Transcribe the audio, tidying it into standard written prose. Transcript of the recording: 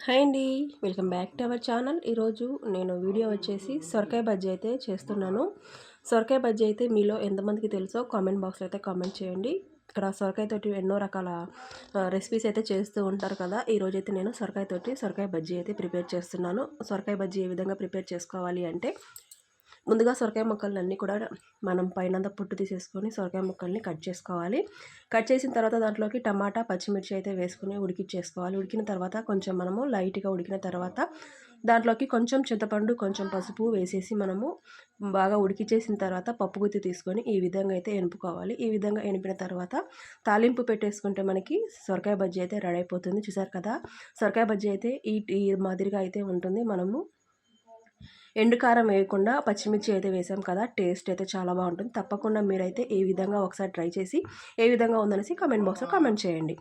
Hi అండి. Welcome back to our channel. ఈరోజు నేను వీడియో వచ్చేసి సొరకాయ బజ్జీ అయితే చేస్తున్నాను. సొరకాయ బజ్జీ అయితే మీలో ఎంతమందికి తెలుసో కామెంట్ బాక్స్లో అయితే కామెంట్ చేయండి. ఇక్కడ సొరకాయతోటి ఎన్నో రకాల రెసిపీస్ అయితే చేస్తూ ఉంటారు కదా. ఈరోజైతే నేను సొరకాయ బజ్జీ అయితే ప్రిపేర్ చేస్తున్నాను. సొరకాయ బజ్జీ ఏ విధంగా ప్రిపేర్ చేసుకోవాలి అంటే, ముందుగా సొరకాయ ముక్కలన్నీ కూడా మనం పైనంతా పొట్టు తీసేసుకొని సొరకాయ ముక్కల్ని కట్ చేసుకోవాలి. కట్ చేసిన తర్వాత దాంట్లోకి టమాటా, పచ్చిమిర్చి అయితే వేసుకొని ఉడికిచ్చేసుకోవాలి. ఉడికిన తర్వాత కొంచెం మనము లైట్‌గా ఉడికిన తర్వాత దాంట్లోకి కొంచెం చింతపండు, కొంచెం పసుపు వేసేసి మనము బాగా ఉడికిచ్చేసిన తర్వాత పప్పు గుత్తి తీసుకొని ఈ విధంగా అయితే ఎనుపుకోవాలి. ఈ విధంగా ఎనిపిన తర్వాత తాలింపు పెట్టేసుకుంటే మనకి సొరకాయ బజ్జీ అయితే రెడీ అయిపోతుంది. చూసారు కదా! సొరకాయ బజ్జీ అయితే ఈ మాదిరిగా అయితే ఉంటుంది. మనము ఎండు కారం వేయకుండా పచ్చిమిర్చి అయితే వేసాం కదా, టేస్ట్ అయితే చాలా బాగుంటుంది. తప్పకుండా మీరైతే ఈ విధంగా ఒకసారి ట్రై చేసి ఏ విధంగా ఉందనేసి కామెంట్ బాక్స్లో కామెంట్ చేయండి.